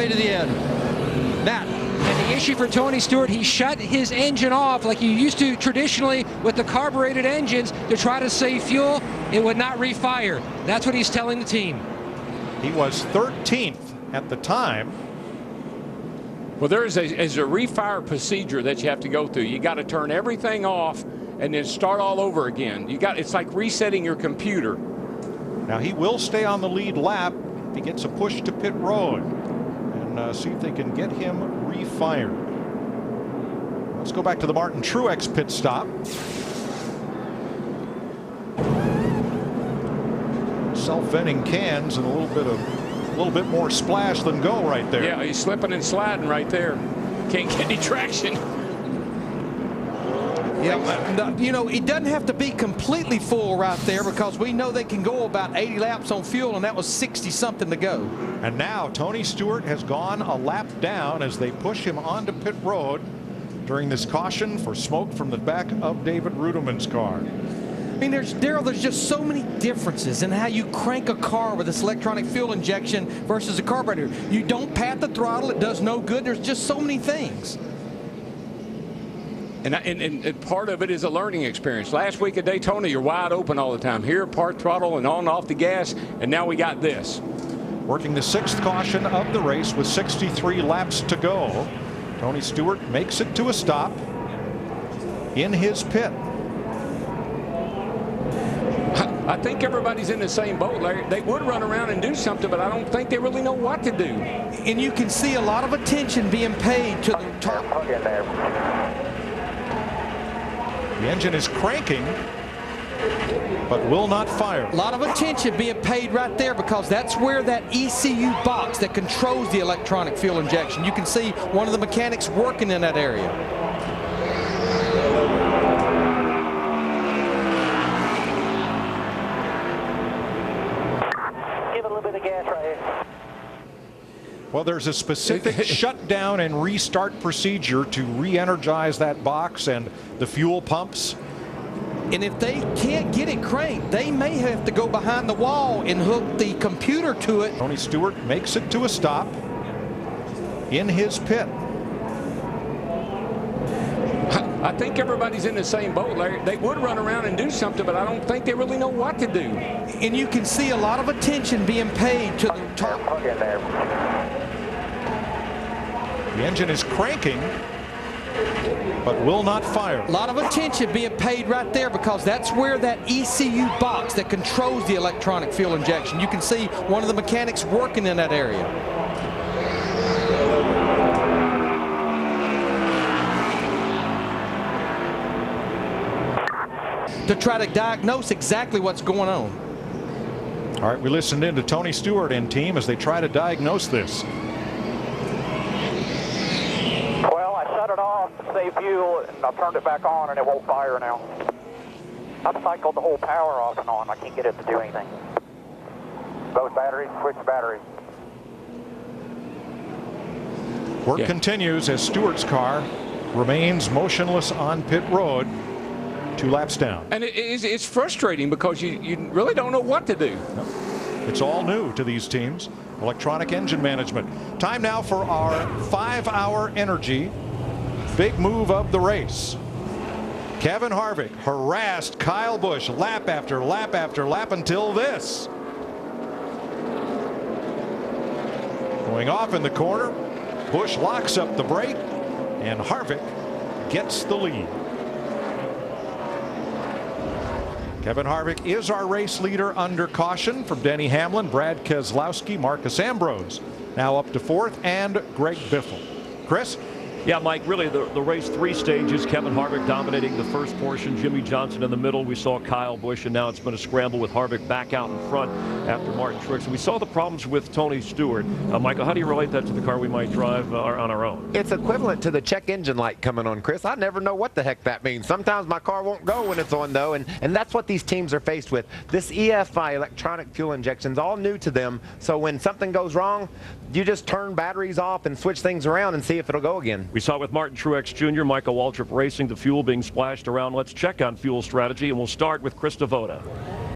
way to the end. Matt. And the issue for Tony Stewart, he shut his engine off like you used to traditionally with the carbureted engines to try to save fuel. It would not refire. That's what he's telling the team. He was 13th at the time. Well, there's a refire procedure that you have to go through. You got to turn everything off and then start all over again. It's like resetting your computer. Now he will stay on the lead lap if he gets a push to pit road, and see if they can get him refired. Let's go back to the Martin Truex pit stop. Self-venting cans and a little bit more splash than go right there. Yeah, he's slipping and sliding right there. Can't get any traction. Yeah, you know, it doesn't have to be completely full right there because we know they can go about 80 laps on fuel, and that was 60-something to go. And now Tony Stewart has gone a lap down as they push him onto pit road during this caution for smoke from the back of David Rudiman's car. I mean, Darrell, there's just so many differences in how you crank a car with this electronic fuel injection versus a carburetor. You don't pat the throttle, it does no good. There's just so many things. And part of it is a learning experience. Last week at Daytona, you're wide open all the time. Here, part throttle and on and off the gas, and now we got this. Working the 6th caution of the race with 63 laps to go. Tony Stewart makes it to a stop in his pit. I think everybody's in the same boat, Larry. They would run around and do something, but I don't think they really know what to do. And you can see a lot of attention being paid to the top. The engine is cranking, but will not fire. A lot of attention being paid right there because that's where that ECU box that controls the electronic fuel injection. You can see one of the mechanics working in that area. Give it a little bit of gas right here. Well, there's a specific shutdown and restart procedure to re-energize that box and the fuel pumps. And if they can't get it cranked, they may have to go behind the wall and hook the computer to it. Tony Stewart makes it to a stop in his pit. I think everybody's in the same boat, Larry. They would run around and do something, but I don't think they really know what to do. And you can see a lot of attention being paid to the top. The engine is cranking, but will not fire. A lot of attention being paid right there because that's where that ECU box that controls the electronic fuel injection. You can see one of the mechanics working in that area. To try to diagnose exactly what's going on. All right, we listened in to Tony Stewart and team as they try to diagnose this. Well, I shut it off to save fuel, and I turned it back on, and it won't fire now. I've cycled the whole power off and on. I can't get it to do anything. Both batteries, switch batteries. Work continues as Stewart's car remains motionless on pit road. 2 laps down. And it's frustrating because you really don't know what to do. It's all new to these teams. Electronic engine management. Time now for our 5-hour energy. Big move of the race. Kevin Harvick harassed Kyle Busch lap after lap after lap until this. Going off in the corner. Busch locks up the brake, and Harvick gets the lead. Kevin Harvick is our race leader under caution from Denny Hamlin, Brad Keselowski, Marcus Ambrose now up to 4th, and Greg Biffle. Chris? Yeah, Mike, really the race 3 stages. Kevin Harvick dominating the first portion, Jimmy Johnson in the middle. We saw Kyle Busch, and now it's been a scramble with Harvick back out in front after Martin Truex. And we saw the problems with Tony Stewart. Michael, how do you relate that to the car we might drive on our own? It's equivalent to the check engine light coming on, Chris. I never know what the heck that means. Sometimes my car won't go when it's on, though, and that's what these teams are faced with. This EFI, electronic fuel injection, is all new to them. So when something goes wrong, you just turn batteries off and switch things around and see if it'll go again. We saw with Martin Truex Jr., Michael Waltrip Racing, the fuel being splashed around. Let's check on fuel strategy, and we'll start with Chris Devoda.